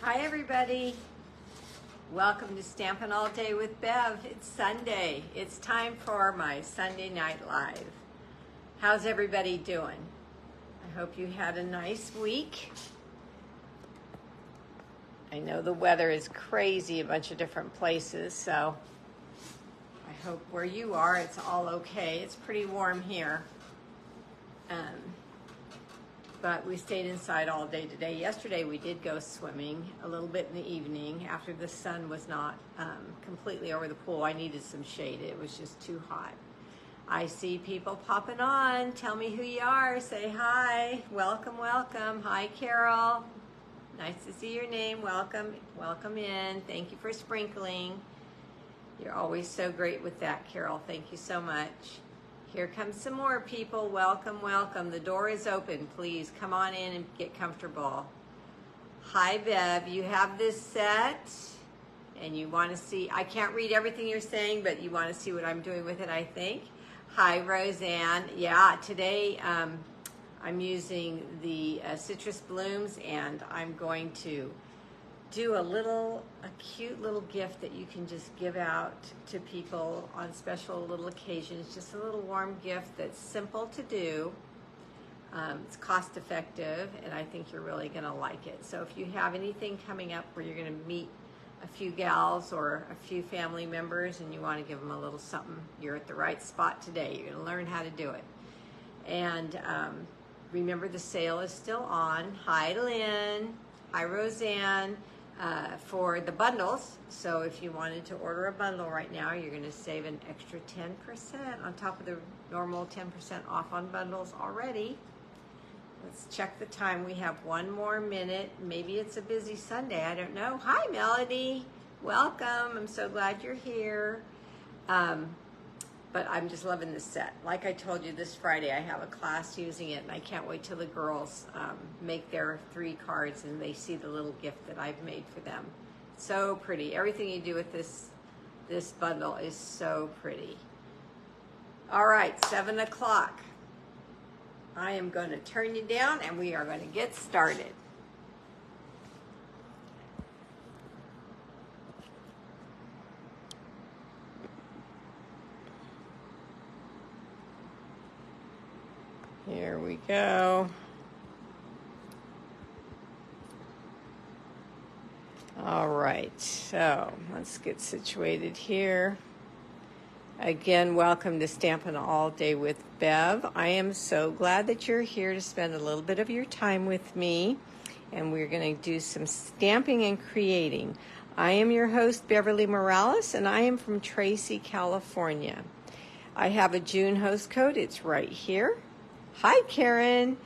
Hi everybody, welcome to Stampin' All Day with Bev. It's Sunday. It's time for my Sunday Night Live. How's everybody doing? I hope you had a nice week. I know the weather is crazy a bunch of different places, so I hope where you are it's all okay. It's pretty warm here. But we stayed inside all day today. Yesterday we did go swimming a little bit in the evening after the sun was not completely over the pool. I needed some shade. It was just too hot. I see people popping on. Tell me who you are. Say hi. Welcome, welcome. Hi, Carol. Nice to see your name. Welcome, welcome in. Thank you for sprinkling. You're always so great with that, Carol. Thank you so much. Here comes some more people. Welcome, welcome. The door is open. Please come on in and get comfortable. Hi, Bev. You have this set and you want to see, I can't read everything you're saying, but you want to see what I'm doing with it, I think. Hi, Roseanne. Yeah, today I'm using the citrus blooms and I'm going to do a cute little gift that you can just give out to people on special little occasions. Just a little warm gift that's simple to do. It's cost effective and I think you're really gonna like it. So if you have anything coming up where you're gonna meet a few gals or a few family members and you wanna give them a little something, you're at the right spot today. You're gonna learn how to do it. And remember the sale is still on. Hi, Lynn. Hi, Roseanne. For the bundles, so if you wanted to order a bundle right now, you're going to save an extra 10% on top of the normal 10% off on bundles already. Let's check the time. We have one more minute. Maybe it's a busy Sunday. I don't know. Hi, Melody. Welcome. I'm so glad you're here. But I'm just loving this set. Like I told you, this Friday I have a class using it, and I can't wait till the girls make their 3 cards and they see the little gift that I've made for them. So pretty. Everything you do with this bundle is so pretty. All right, 7 o'clock. I am going to turn you down, and we are going to get started. Here we go. All right, so let's get situated here. Again, welcome to Stampin' All Day with Bev. I am so glad that you're here to spend a little bit of your time with me, and we're going to do some stamping and creating. I am your host, Beverly Morales, and I am from Tracy, California. I have a June host code. It's right here. Hi, Karen,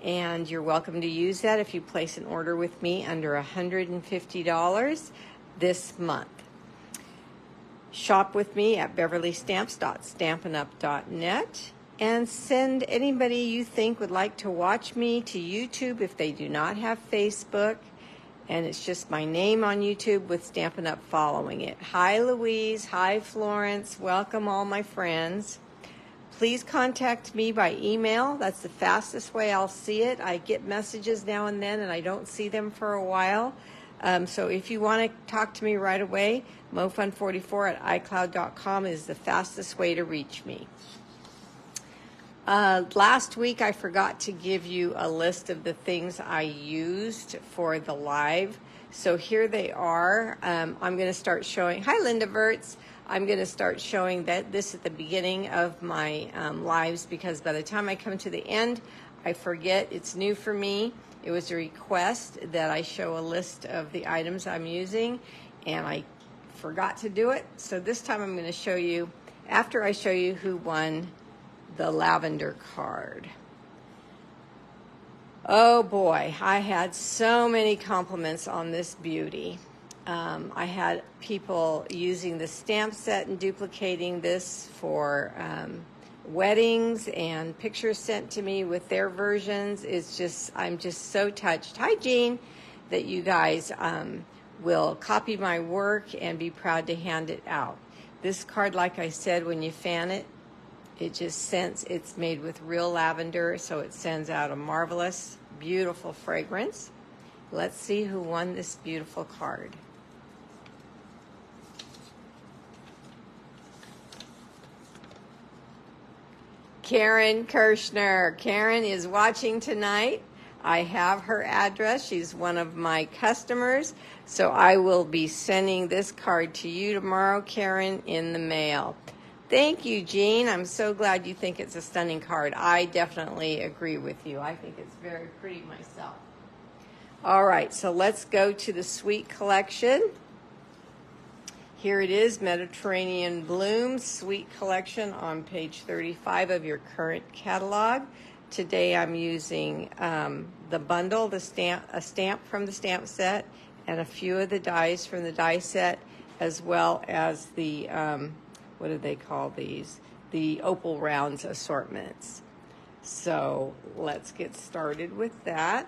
and you're welcome to use that if you place an order with me under $150 this month. Shop with me at beverlystamps.stampinup.net and send anybody you think would like to watch me to YouTube if they do not have Facebook. And it's just my name on YouTube with Stampin' Up! Following it. Hi, Louise. Hi, Florence. Welcome, all my friends. Please contact me by email. That's the fastest way I'll see it. I get messages now and then, and I don't see them for a while. So if you want to talk to me right away, mofun44@icloud.com is the fastest way to reach me. Last week, I forgot to give you a list of the things I used for the live. So here they are. I'm going to start showing. Hi, Linda Verts. I'm going to start showing this at the beginning of my lives because by the time I come to the end, I forget. It's new for me. It was a request that I show a list of the items I'm using, and I forgot to do it. So this time I'm going to show you, after I show you who won the lavender card. Oh boy, I had so many compliments on this beauty. I had people using the stamp set and duplicating this for weddings and pictures sent to me with their versions. It's just, I'm just so touched. Hi, Jean, that you guys will copy my work and be proud to hand it out. This card, like I said, when you fan it, it just scents, it's made with real lavender, so it sends out a marvelous, beautiful fragrance. Let's see who won this beautiful card. Karen Kirschner. Karen is watching tonight. I have her address. She's one of my customers. So I will be sending this card to you tomorrow, Karen, in the mail. Thank you, Jean. I'm so glad you think it's a stunning card. I definitely agree with you. I think it's very pretty myself. All right, so let's go to the Sweet Collection. Here it is, Mediterranean Blooms Sweet Collection on page 35 of your current catalog. Today I'm using the bundle, a stamp from the stamp set, and a few of the dies from the die set, as well as the, what do they call these? The opal rounds assortments. So let's get started with that.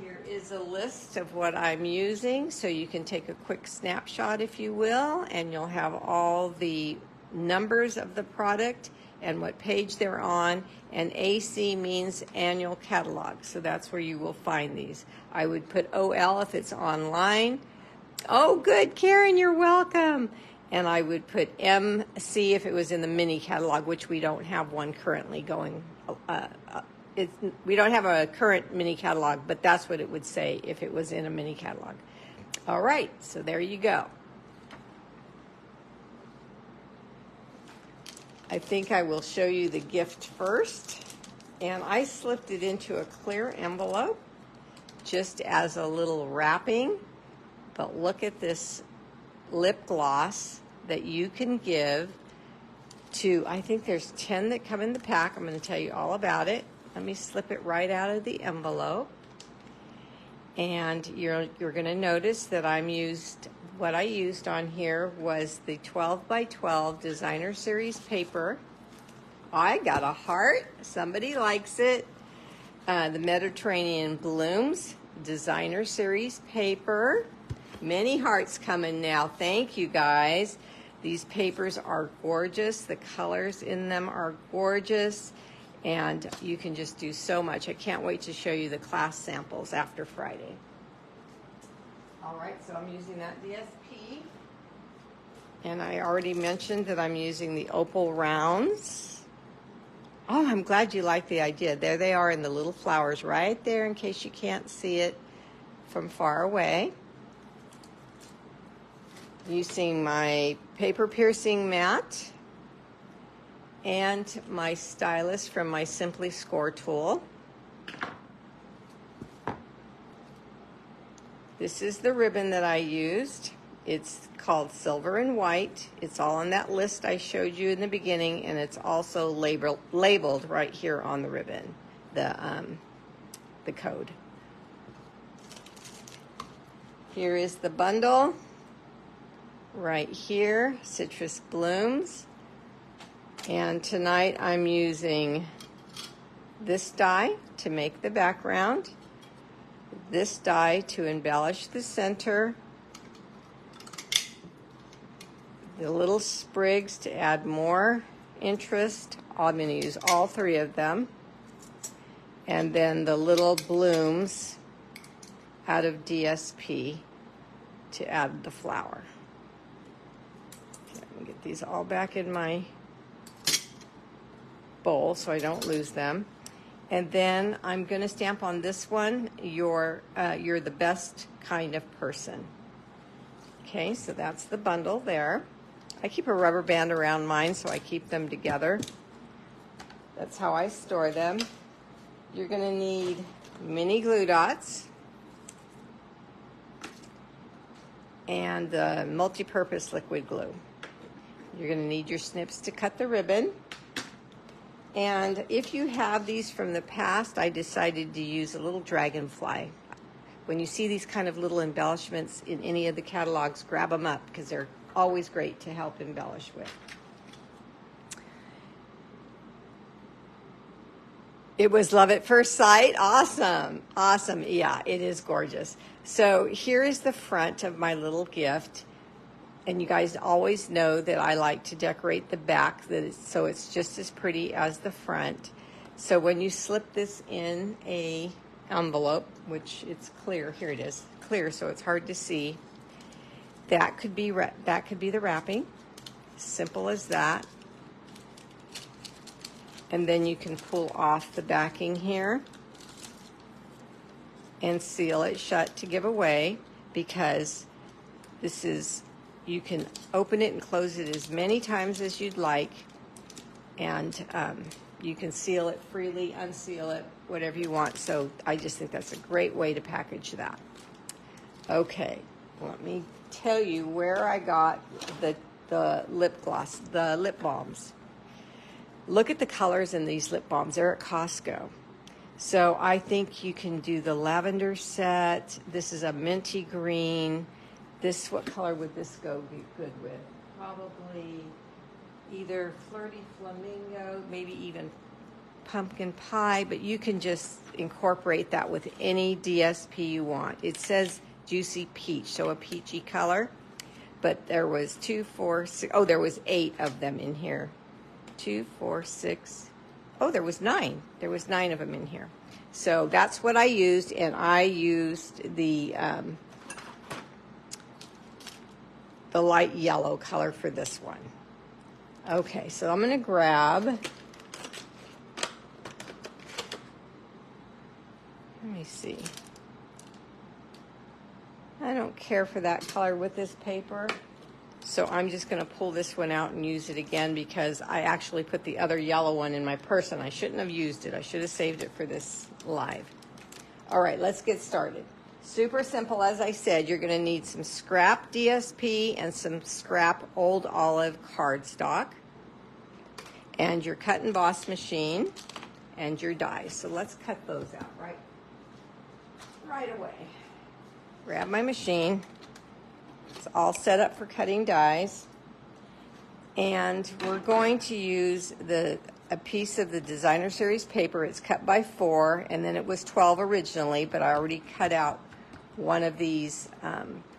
Here is a list of what I'm using, so you can take a quick snapshot if you will, and you'll have all the numbers of the product and what page they're on, and AC means annual catalog, so that's where you will find these. I would put OL if it's online. Oh, good, Karen, you're welcome. And I would put MC if it was in the mini catalog, which we don't have one currently going. We don't have a current mini catalog, but that's what it would say if it was in a mini catalog. All right, so there you go. I think I will show you the gift first. And I slipped it into a clear envelope just as a little wrapping. But look at this lip gloss that you can give to, I think there's 10 that come in the pack. I'm going to tell you all about it. Let me slip it right out of the envelope. And you're going to notice that what I used on here was the 12 by 12 designer series paper. I got a heart. Somebody likes it. The Mediterranean Blooms designer series paper. Many hearts coming now. Thank you, guys. These papers are gorgeous. The colors in them are gorgeous. And you can just do so much. I can't wait to show you the class samples after Friday. All right, so I'm using that DSP. And I already mentioned that I'm using the opal rounds. Oh, I'm glad you like the idea. There they are in the little flowers right there in case you can't see it from far away. Using my paper piercing mat and my stylus from my Simply Score tool. This is the ribbon that I used. It's called Silver and White. It's all on that list I showed you in the beginning, and it's also labeled right here on the ribbon, the code. Here is the bundle. Right here, Citrus Blooms. And tonight I'm using this die to make the background, this die to embellish the center, the little sprigs to add more interest. I'm going to use all three of them. And then the little blooms out of DSP to add the flower. Okay, I'm going to get these all back in my bowl so I don't lose them. And then I'm going to stamp on this one, you're the best kind of person. Okay, so that's the bundle there. I keep a rubber band around mine so I keep them together. That's how I store them. You're going to need mini glue dots and multi-purpose liquid glue. You're going to need your snips to cut the ribbon. And if you have these from the past, I decided to use a little dragonfly. When you see these kind of little embellishments in any of the catalogs, grab them up because they're always great to help embellish with. It was love at first sight. Awesome. Awesome. Yeah, it is gorgeous. So here is the front of my little gift. And you guys always know that I like to decorate the back so it's just as pretty as the front. So when you slip this in a envelope, which it's clear. Here it is, clear, so it's hard to see. That could be the wrapping. Simple as that. And then you can pull off the backing here and seal it shut to give away, because this is, you can open it and close it as many times as you'd like, and you can seal it freely, unseal it, whatever you want. So I just think that's a great way to package that. Okay, let me tell you where I got the lip gloss, the lip balms. Look at the colors in these lip balms. They're at Costco. So I think you can do the lavender set. This is a minty green. What color would this go good with? Probably either flirty flamingo, maybe even pumpkin pie, but you can just incorporate that with any DSP you want. It says juicy peach, so a peachy color, but there was 2, 4, 6, oh, there was 8 of them in here. 2, 4, 6, oh, there was 9. There was 9 of them in here. So that's what I used, and I used the light yellow color for this one. Okay, so I'm going to grab, let me see. I don't care for that color with this paper, so I'm just going to pull this one out and use it again, because I actually put the other yellow one in my purse and I shouldn't have used it. I should have saved it for this live. All right, let's get started. Super simple, as I said. You're going to need some scrap DSP and some scrap Old Olive cardstock, and your cut and emboss machine, and your dies. So let's cut those out right away. Grab my machine. It's all set up for cutting dies, and we're going to use a piece of the Designer Series paper. It's cut by 4, and then it was 12 originally, but I already cut out one of these,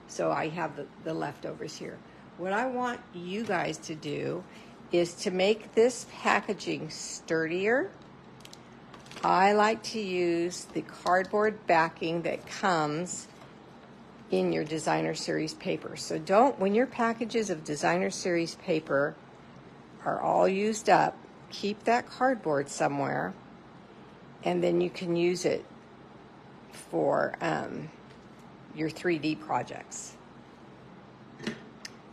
so I have the leftovers here. What I want you guys to do is to make this packaging sturdier. I like to use the cardboard backing that comes in your Designer Series paper. So when your packages of Designer Series paper are all used up, keep that cardboard somewhere, and then you can use it for your 3D projects.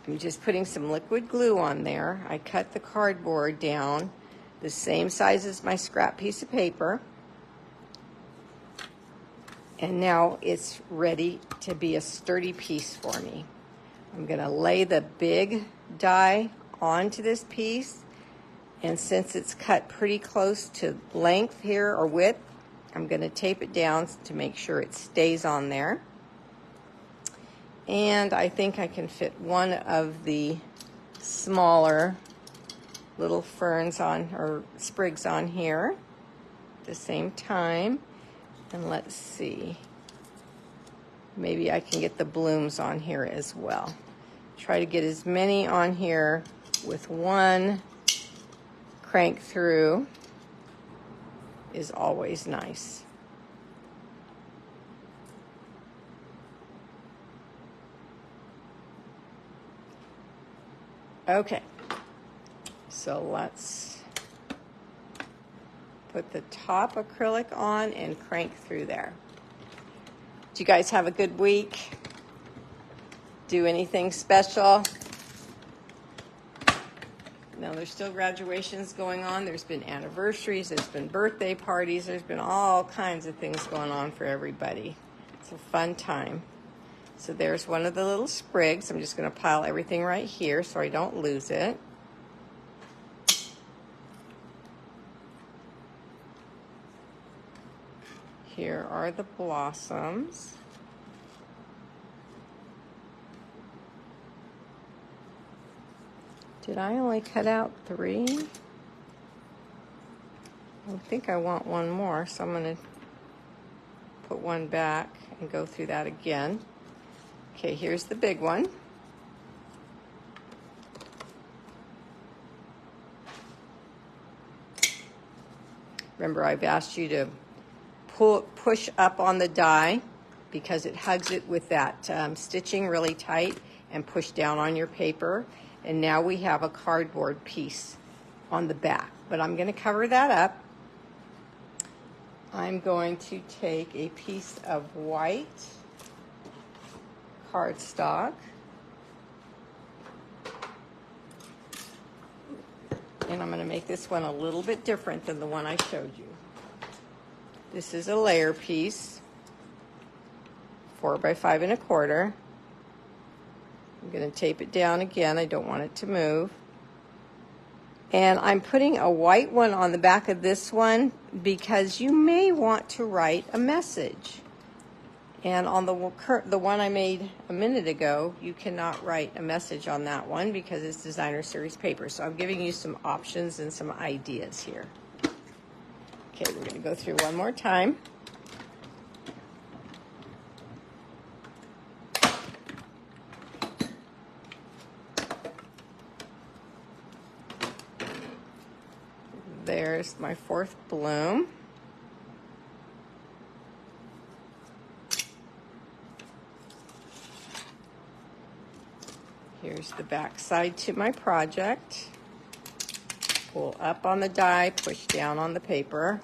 I'm just putting some liquid glue on there. I cut the cardboard down the same size as my scrap piece of paper. And now it's ready to be a sturdy piece for me. I'm going to lay the big die onto this piece, and since it's cut pretty close to length here, or width, I'm going to tape it down to make sure it stays on there. And I think I can fit one of the smaller little ferns on, or sprigs on here at the same time. And let's see, maybe I can get the blooms on here as well. Try to get as many on here with one crank through is always nice. Okay, so let's put the top acrylic on and crank through there. Did you guys have a good week? Do anything special? No, there's still graduations going on. There's been anniversaries. There's been birthday parties. There's been all kinds of things going on for everybody. It's a fun time. So there's one of the little sprigs. I'm just going to pile everything right here so I don't lose it. Here are the blossoms. Did I only cut out 3? I think I want one more, so I'm going to put one back and go through that again. Okay, here's the big one. Remember, I've asked you to push up on the die because it hugs it with that stitching really tight, and push down on your paper. And now we have a cardboard piece on the back. But I'm going to cover that up. I'm going to take a piece of white cardstock. And I'm going to make this one a little bit different than the one I showed you. This is a layer piece, 4 by 5 1/4. I'm going to tape it down again. I don't want it to move. And I'm putting a white one on the back of this one because you may want to write a message. And on the one I made a minute ago, you cannot write a message on that one because it's designer series paper. So I'm giving you some options and some ideas here. Okay, we're going to go through one more time. There's my 4th bloom. Here's the back side to my project. Pull up on the die, push down on the paper.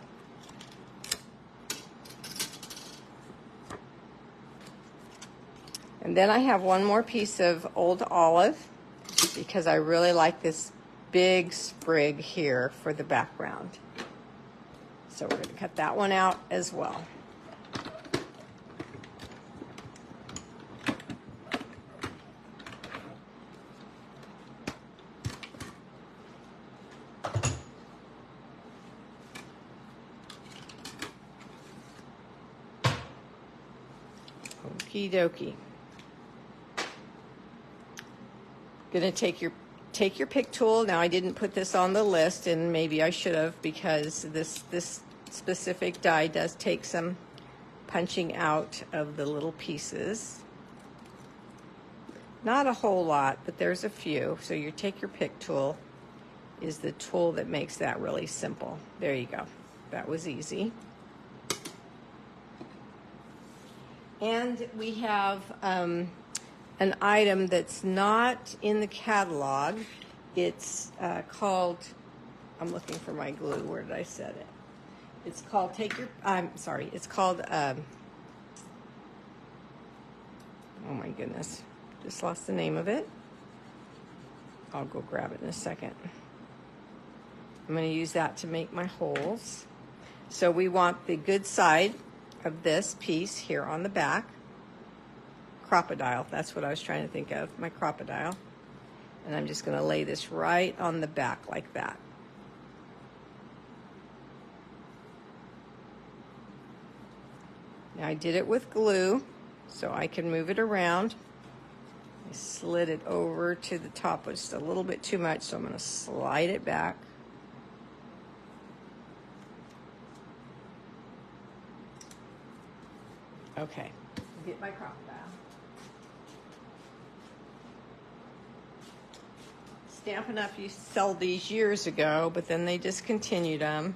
And then I have one more piece of old olive because I really like this big sprig here for the background. So we're going to cut that one out as well. Okie dokie. Gonna take your pick tool. Now I didn't put this on the list, and maybe I should have, because this specific die does take some punching out of the little pieces. Not a whole lot, but there's a few. So you take your pick tool is the tool that makes that really simple. There you go. That was easy. And we have an item that's not in the catalog. It's called, I'm looking for my glue. Where did I set it? It's called it's called, oh my goodness, just lost the name of it. I'll go grab it in a second. I'm going to use that to make my holes. So we want the good side of this piece here on the back. Crocodile, that's what I was trying to think of, my crocodile. And I'm just going to lay this right on the back like that. Now I did it with glue, so I can move it around. I slid it over to the top, just a little bit too much, so I'm going to slide it back. Okay, get my crocodile. Stampin' Up! Used to sell these years ago, but then they discontinued them,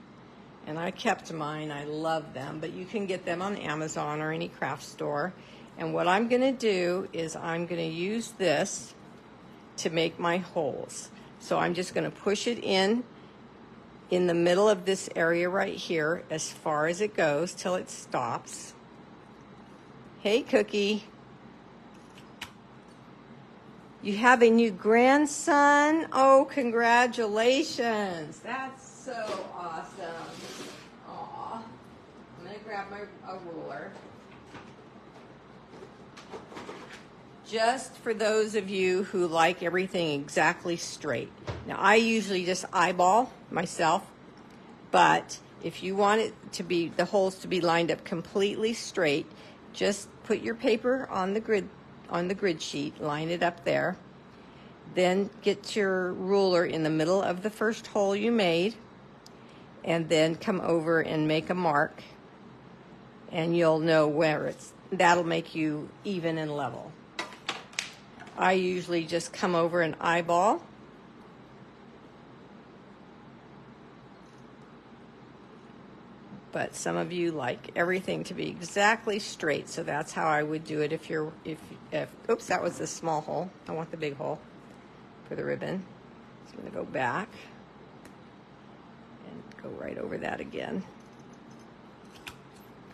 and I kept mine. I love them, but you can get them on Amazon or any craft store. And what I'm going to do is I'm going to use this to make my holes. So I'm just going to push it in the middle of this area right here as far as it goes till it stops. Hey, Cookie. You have a new grandson? Oh, congratulations. That's so awesome. Aw. I'm going to grab a ruler. Just for those of you who like everything exactly straight. Now, I usually just eyeball myself, but if you want it to be, the holes to be lined up completely straight, just put your paper on the grid sheet, line it up there. Then get your ruler in the middle of the first hole you made, and then come over and make a mark, and you'll know where that'll make you even and level. I usually just come over and eyeball. But some of you like everything to be exactly straight, so that's how I would do it if oops, that was the small hole. I want the big hole for the ribbon. So I'm going to go back and go right over that again.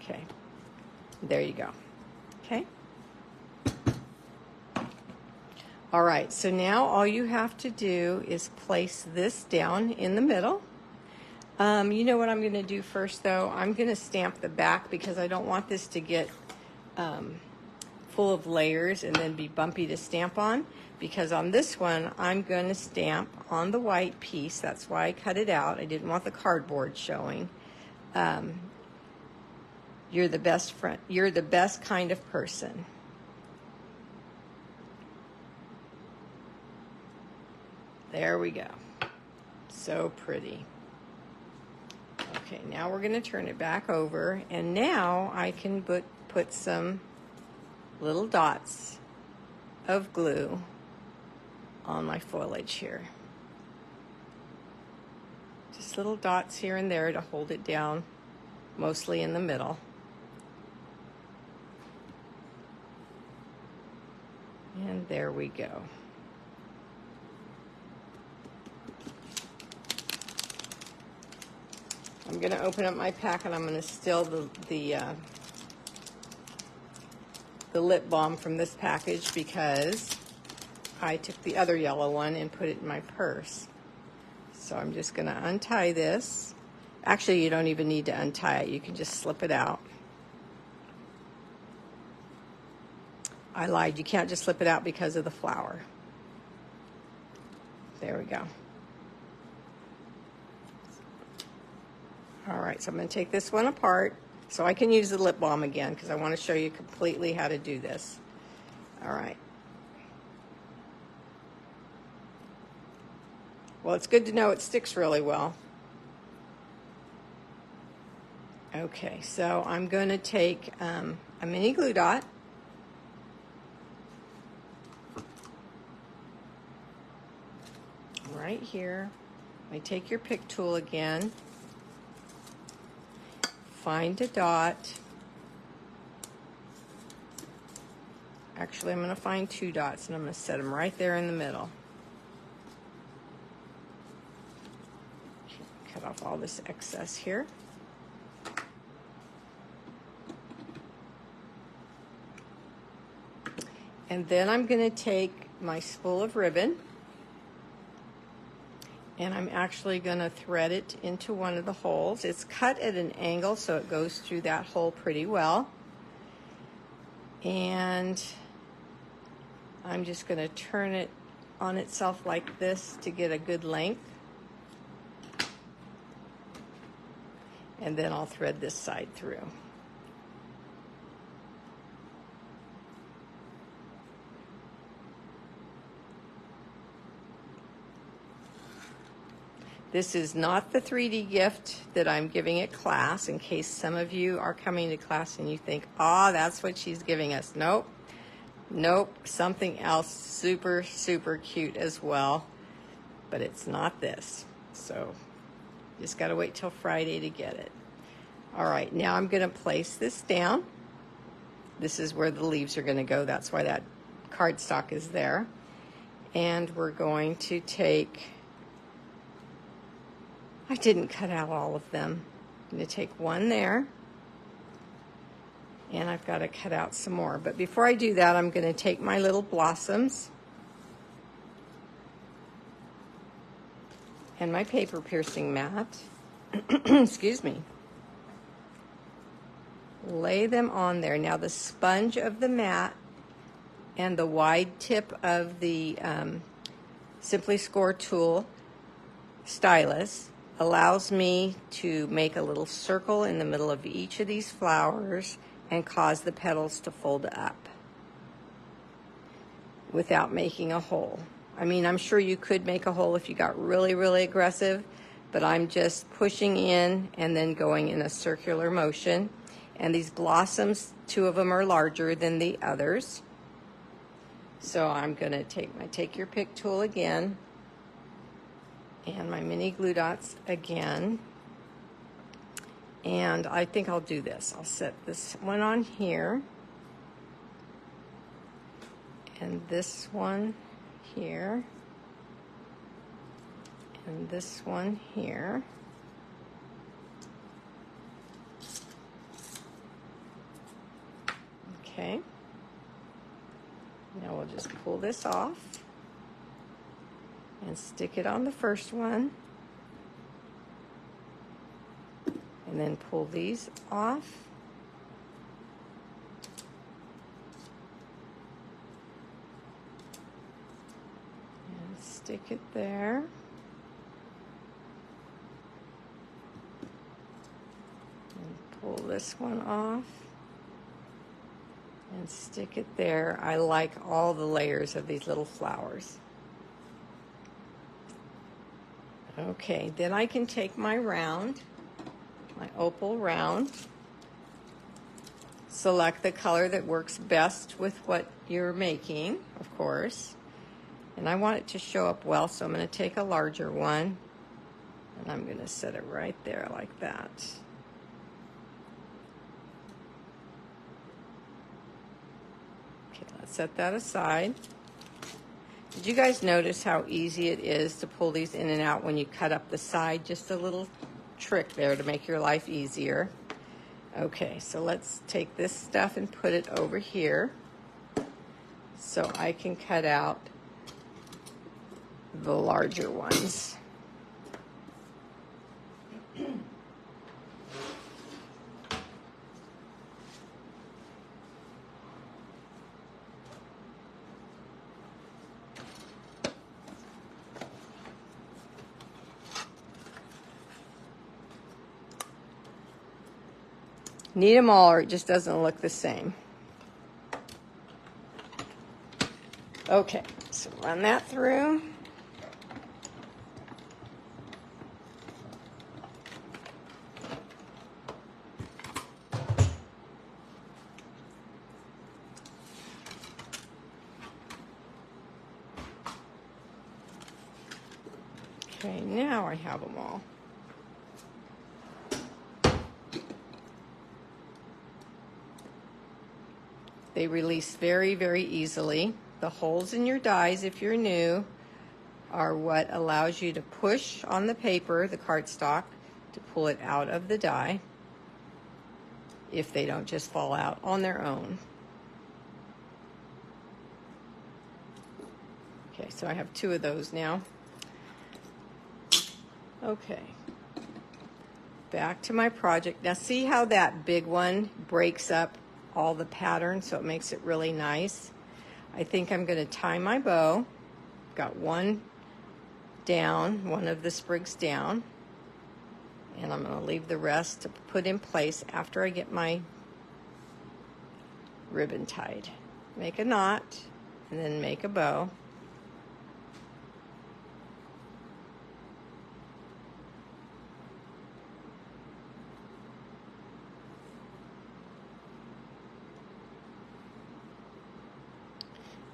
Okay, there you go. Okay. All right, so now all you have to do is place this down in the middle. You know what I'm going to do first, though? I'm going to stamp the back because I don't want this to get full of layers and then be bumpy to stamp on. Because on this one, I'm going to stamp on the white piece. That's why I cut it out. I didn't want the cardboard showing. You're the best friend. You're the best kind of person. There we go. So pretty. Okay, now we're going to turn it back over, and now I can put some little dots of glue on my foliage here. Just little dots here and there to hold it down, mostly in the middle. And there we go. I'm going to open up my pack and I'm going to still the lip balm from this package because I took the other yellow one and put it in my purse. So I'm just going to untie this. Actually, you don't even need to untie it. You can just slip it out. I lied. You can't just slip it out because of the flower. There we go. All right, so I'm going to take this one apart so I can use the lip balm again because I want to show you completely how to do this. All right. Well, it's good to know it sticks really well. Okay, so I'm going to take a mini glue dot. Right here. I take your pick tool again. Find a dot. Actually, I'm going to find two dots and I'm going to set them right there in the middle. Cut off all this excess here. And then I'm going to take my spool of ribbon and I'm actually going to thread it into one of the holes. It's cut at an angle so it goes through that hole pretty well. And I'm just going to turn it on itself like this to get a good length. And then I'll thread this side through. This is not the 3D gift that I'm giving at class, in case some of you are coming to class and you think, oh, that's what she's giving us. Nope. Nope. Something else super, super cute as well. But it's not this. So just got to wait till Friday to get it. All right, now I'm going to place this down. This is where the leaves are going to go. That's why that cardstock is there. And we're going to take... I didn't cut out all of them. I'm going to take one there, and I've got to cut out some more. But before I do that, I'm going to take my little blossoms and my paper piercing mat, excuse me, lay them on there. Now the sponge of the mat and the wide tip of the Simply Score tool stylus allows me to make a little circle in the middle of each of these flowers and cause the petals to fold up without making a hole. I mean, I'm sure you could make a hole if you got really, really aggressive, but I'm just pushing in and then going in a circular motion. And these blossoms, two of them are larger than the others. So I'm going to take your pick tool again, and my mini glue dots again, And I think I'll do this. I'll set this one on here. And this one here. And this one here. Okay. Now we'll just pull this off and stick it on the first one. And then pull these off. And stick it there. And pull this one off. And stick it there. I like all the layers of these little flowers. Okay, then I can take my round, my opal round, select the color that works best with what you're making, of course. And I want it to show up well, so I'm going to take a larger one, and I'm going to set it right there like that. Okay, let's set that aside. Did you guys notice how easy it is to pull these in and out when you cut up the side? Just a little trick there to make your life easier. Okay, so let's take this stuff and put it over here so I can cut out the larger ones. Need them all or it just doesn't look the same. Okay, so run that through. Okay, now I have them all. They release very, very easily. The holes in your dies, if you're new, are what allows you to push on the paper, the cardstock, to pull it out of the die if they don't just fall out on their own. Okay, so I have 2 of those now. Okay, back to my project. Now see how that big one breaks up all the pattern, so it makes it really nice. I think I'm going to tie my bow. Got one down, one of the sprigs down, and I'm going to leave the rest to put in place after I get my ribbon tied. Make a knot and then make a bow.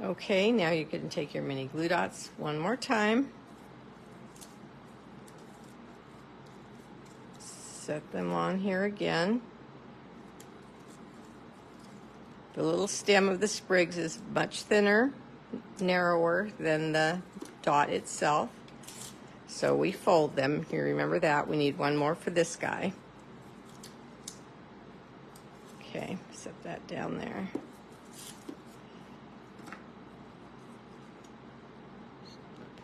Okay, now you can take your mini glue dots one more time. Set them on here again. The little stem of the sprigs is much thinner, narrower than the dot itself. So we fold them. You remember that. We need one more for this guy. Okay, set that down there.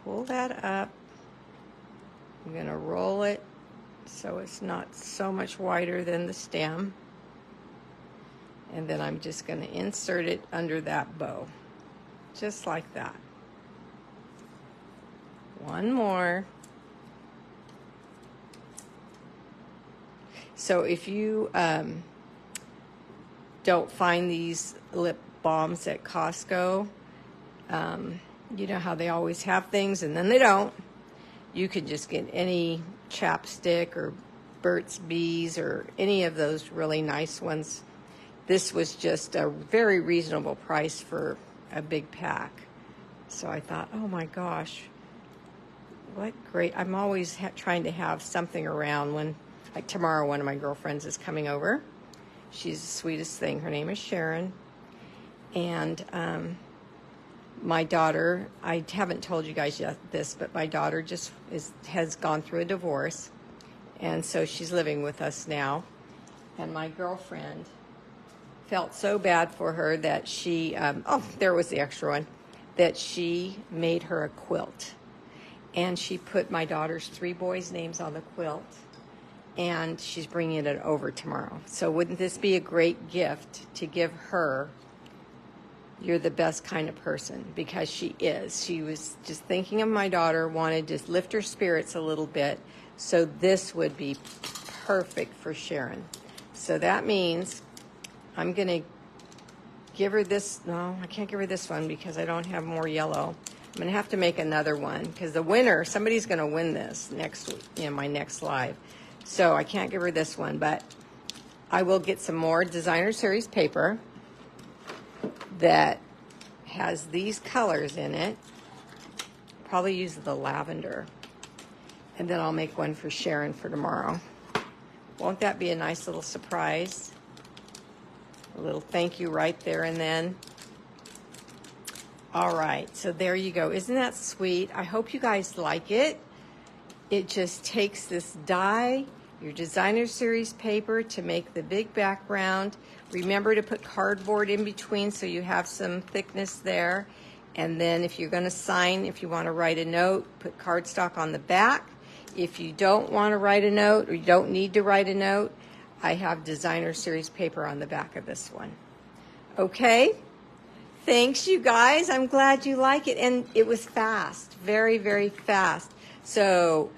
Pull that up. I'm going to roll it so it's not so much wider than the stem. And then I'm just going to insert it under that bow, just like that. One more. So if you don't find these lip balms at Costco, you know how they always have things and then they don't. You can just get any chapstick or Burt's Bees or any of those really nice ones. This was just a very reasonable price for a big pack. So I thought, oh my gosh, what great. I'm always trying to have something around when Like tomorrow, one of my girlfriends is coming over. She's the sweetest thing. Her name is Sharon. And my daughter, I haven't told you guys yet this, but my daughter has gone through a divorce. And so she's living with us now. And my girlfriend felt so bad for her that she, there was the extra one, that she made her a quilt. And she put my daughter's 3 boys' names on the quilt. And she's bringing it over tomorrow. So wouldn't this be a great gift to give her? You're the best kind of person, because she is. She was just thinking of my daughter, wanted to lift her spirits a little bit. So this would be perfect for Sharon. So that means I'm going to give her this. No, I can't give her this one because I don't have more yellow. I'm going to have to make another one because the winner, somebody's going to win this next week in my next live. So I can't give her this one, but I will get some more designer series paper that has these colors in it. Probably use the lavender. And then I'll make one for Sharon for tomorrow. Won't that be a nice little surprise? A little thank you right there and then. All right, so there you go. Isn't that sweet? I hope you guys like it. It just takes this die, your designer series paper, to make the big background. Remember to put cardboard in between so you have some thickness there. And then if you're going to sign, if you want to write a note, put cardstock on the back. If you don't want to write a note, or you don't need to write a note, I have designer series paper on the back of this one. Okay? Thanks, you guys. I'm glad you like it. And it was fast, very, very fast. So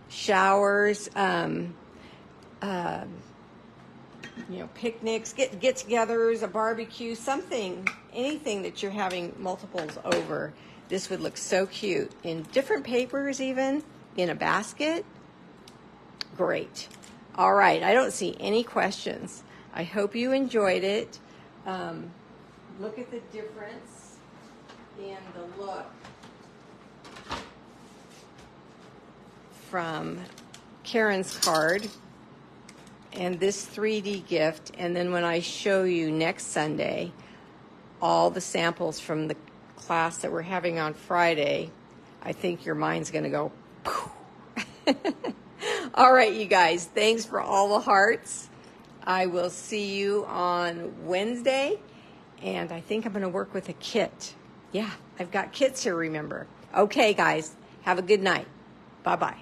showers, picnics, get-togethers, a barbecue, something, anything that you're having multiples over. This would look so cute in different papers, even in a basket. Great. All right. I don't see any questions. I hope you enjoyed it. Look at the difference in the look from Karen's card and this 3D gift. And then when I show you next Sunday all the samples from the class that we're having on Friday, I think your mind's going to go, poof. All right, you guys, thanks for all the hearts. I will see you on Wednesday. And I think I'm going to work with a kit. Yeah, I've got kits here, remember. Okay, guys, have a good night. Bye-bye.